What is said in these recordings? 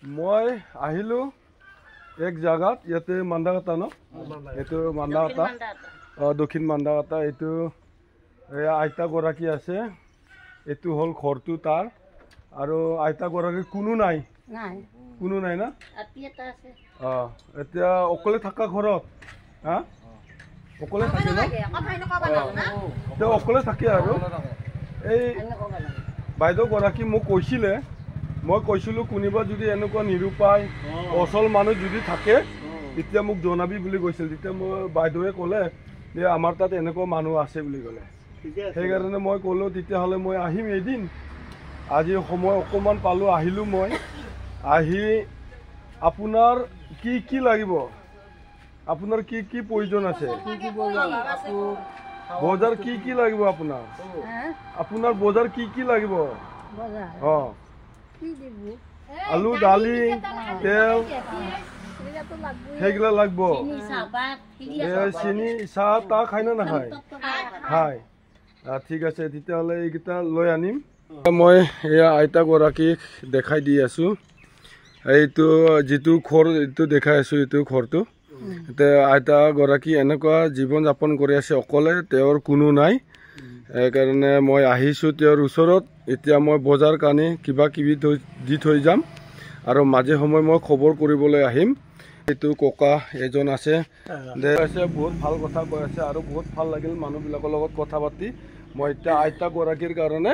মই আহিলো এক জায়গাত ইয়াতে মান্দাকাটা ন এইটো মান্দাকাটা দক্ষিণ মান্দাকাটা এইটো আইতা গৰাকী আছে এইটো হল ঘৰটো তাৰ আৰু আইতা গৰাকী কোনো নাই না এতিয়া অকলে থকা ঘৰত হা অকলে থাকে ন তেওঁ অকলে থাকে আৰু এই বাইদেউ গৰাকী মোক কৈছিলে মই কৈছিলো কোনোবা যদি এনেকুৱা নিৰুপায় অচল মানুহ যদি থাকে তেতিয়া মোক জনাবি বুলি কৈছিল তেতিয়া মই বাইদেৱে ক'লে যে আমাৰ তাত এনেকুৱা মানুহ আছে বুলি ক'লে সেইকাৰণে মই ক'লো তেতিয়াহ'লে মই আহিম এদিন আজি সময় অকণমান পালোঁ আহিলোঁ মই আহি আপোনাৰ কি লাগিব আপোনাৰ কি প্ৰয়োজন আছে বজাৰ কি লাগিব আপোনাৰ বজাৰ কি লাগিব অঁ আলু দালি তেল সেইগিলা লাগব চেনি চাহ তাহ খাই না নাখায় খায় ঠিক আছে তেতিয়াহ'লে এইকেইটা লৈ আনিম মই এয়া আইতা গৰাকীক দেখাই দি আছো এইটো যিটো ঘৰ এইটো দেখাই আছো এইটো ঘৰটো এতিয়া আইতা গৰাকী এনেকুৱা জীৱন যাপন কৰি আছে অকলে তেওঁৰ কোনো নাই সেইকাৰণে মই আহিছোঁ তেওঁৰ ওচৰত এতিয়া মই বজাৰ কাৰণে কিবা কিবি দি থৈ যাম আৰু মাজে সময়ে মই খবৰ কৰিবলৈ আহিম এইটো ককা এজন আছে বহুত ভাল কথা কৈ আছে আৰু বহুত ভাল লাগিল মানুহবিলাকৰ লগত কথা পাতি মই এতিয়া আইতা গৰাকীৰ কাৰণে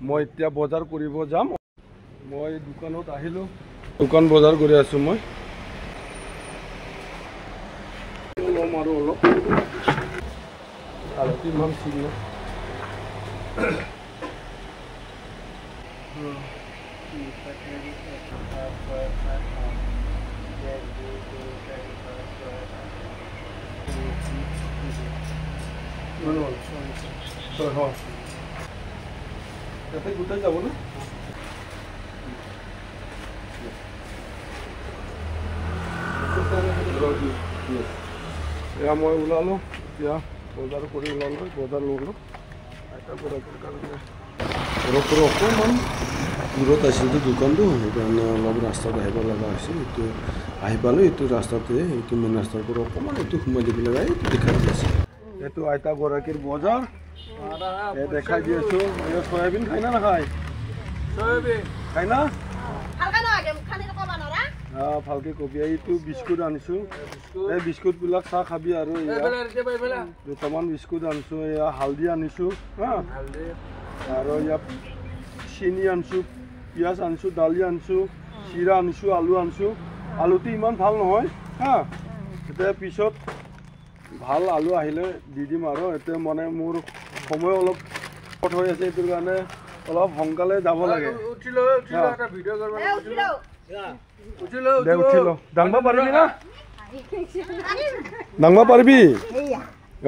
মই এতিয়া বজাৰ কৰিব যাম মই দোকানত আহিলোঁ দোকান বজাৰ কৰি আছোঁ মই ল'ম আৰু অলপ আলতি ইমান চিনি গোটাই যাব না এয়া মই ওলালোঁ এতিয়া বজাৰ কৰি ওলালোঁ বজাৰ ল'লোঁ আইতা গৰাকীৰ কাৰণে অকণমান দূৰত আছিলতো দোকানটো সেইকাৰণে অলপ ৰাস্তাত আহিব লগা হৈছিল এইটো আহি পালোঁ এইটো ৰাস্তাতে এইটো মেইন ৰাস্তাৰ পৰা অকণমান এইটো সোমাই দিব লগা এইটো দেখাই দি আছে এইটো আইতা গৰাকীৰ বজাৰ দেখাই দি আছোঁ চয়াবিন খাই না নাখায় খাই না ভালকে কবি এইটো বিস্কুট আনিছোঁ এই বিস্কুটবিলাক চাহ খাবি আৰু দুটামান বিস্কুট আনিছোঁ এয়া হালধি আনিছোঁ হা আৰু ইয়াত চেনি আনিছোঁ পিঁয়াজ আনিছোঁ দালি আনিছোঁ চিৰা আনিছোঁ আলু আনিছোঁ আলুটো ইমান ভাল নহয় হা এতিয়া পিছত ভাল আলু আহিলে দি দিম আৰু এতিয়া মানে মোৰ সময় অলপ কট হৈ আছে এইটোৰ কাৰণে অলপ সোনকালে যাব লাগে দে উঠিল দাংবা পাৰিবি না দাংবা পাৰিবি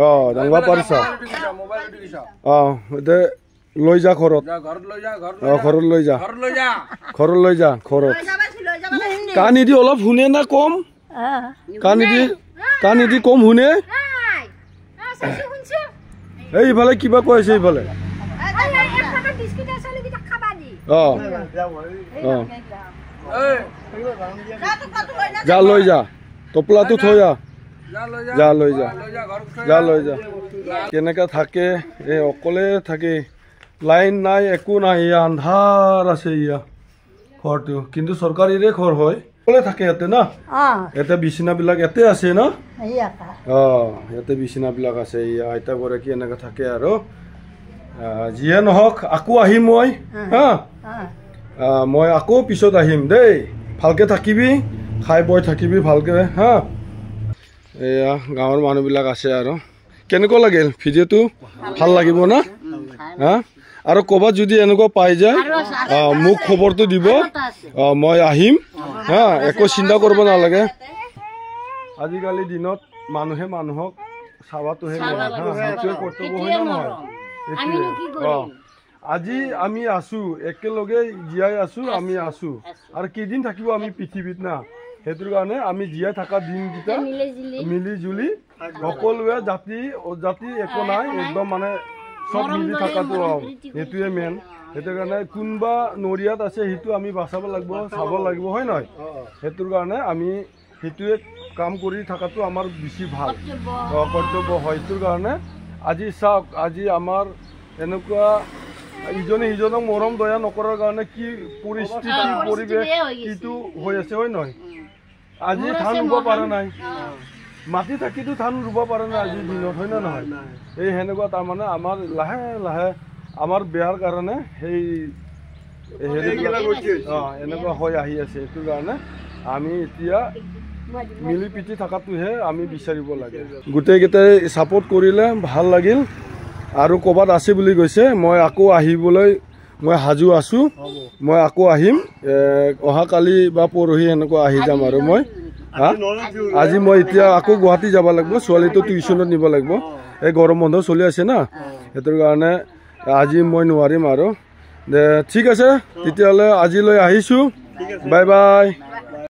অঁ দাংবা পাৰিছ অঁ দে লৈ যা ঘৰত অঁ ঘৰত লৈ যা ঘৰত কা নিদি অলপ শুনে না কম কা নিদি কম শুনে এইফালে কিবা কৈ আছে এইফালে অঁ অঁ যা লৈ যা টোপলাটো থৈ যা লৈ যা কেনেকা থাকে এই অকলে থাকে লাইন নাই একো নাই ইয়া আন্ধাৰ আছে ইয়া ঘৰটো কিন্তু চৰকাৰীৰে ঘৰ হয় অকলে থাকে ইয়াতে না ইয়াতে বিচনাবিলাক ইয়াতে আছে ন অঁ ইয়াতে বিচনাবিলাক আছে ইয়া আইতা গৰাকী এনেকা থাকে আৰু যিয়ে নহওক আকৌ আহিম মই হা মই আকৌ পিছত আহিম দেই ভালকে থাকিবি খাই বৈ থাকিবি ভালকে হা এয়া গাঁৱৰ মানুহবিলাক আছে আৰু কেনেকুৱা লাগিল ভিডিঅ'টো ভাল লাগিব না হা আৰু ক'ৰবাত যদি এনেকুৱা পাই যায় মোক খবৰটো দিব মই আহিম হা একো চিন্তা কৰিব নালাগে আজিকালি দিনত মানুহে মানুহক চাবাটোহে সেইটোৱে কৰ্তব্য হয় না নহয় এইটোৱে আজি আমি আছো একেলগে জীয়াই আছো আমি আছো আৰু কেইদিন থাকিব আমি পৃথিৱীত না সেইটোৰ কাৰণে আমি জীয়াই থকা দিনকেইটা মিলি জুলি সকলোৱে জাতি অজাতি একো নাই একদম মানে সব মিলি থকাটো সেইটোৱে মেইন সেইটো কাৰণে কোনোবা নৰিয়াত আছে সেইটো আমি বাচাব লাগিব চাব লাগিব হয় নহয় সেইটোৰ কাৰণে আমি সেইটোৱে কাম কৰি থকাটো আমাৰ বেছি ভাল কৰ্তব্য হয় সেইটোৰ কাৰণে আজি চাওক আজি আমাৰ এনেকুৱা ইজনে সিজনক মৰম দয়া নকৰাৰ কাৰণে কি পৰিস্থিতি পৰিৱেশ কিটো হৈ আছে হয় নহয় আজি ধান ৰুব পৰা নাই মাটি থাকিতো ধান ৰুব পৰা নাই আজিৰ দিনত হয় না নহয় এই সেনেকুৱা তাৰমানে আমাৰ লাহে লাহে আমাৰ বেয়াৰ কাৰণে সেই এনেকুৱা হৈ আহি আছে সেইটো কাৰণে আমি এতিয়া মিলি পিটি থকাটোহে আমি বিচাৰিব লাগে গোটেইকেইটাই ছাপোৰ্ট কৰিলে ভাল লাগিল আৰু ক'ৰবাত আছে বুলি কৈছে মই আকৌ আহিবলৈ মই সাজু আছোঁ মই আকৌ আহিম অহাকালি বা পৰহি এনেকুৱা আহি যাম আৰু মই আজি মই এতিয়া আকৌ গুৱাহাটী যাব লাগিব ছোৱালীটো টিউশ্যনত নিব লাগিব এই গৰম বন্ধ চলি আছে না সেইটোৰ কাৰণে আজি মই নোৱাৰিম আৰু ঠিক আছে তেতিয়াহ'লে আজিলৈ আহিছোঁ বাই বাই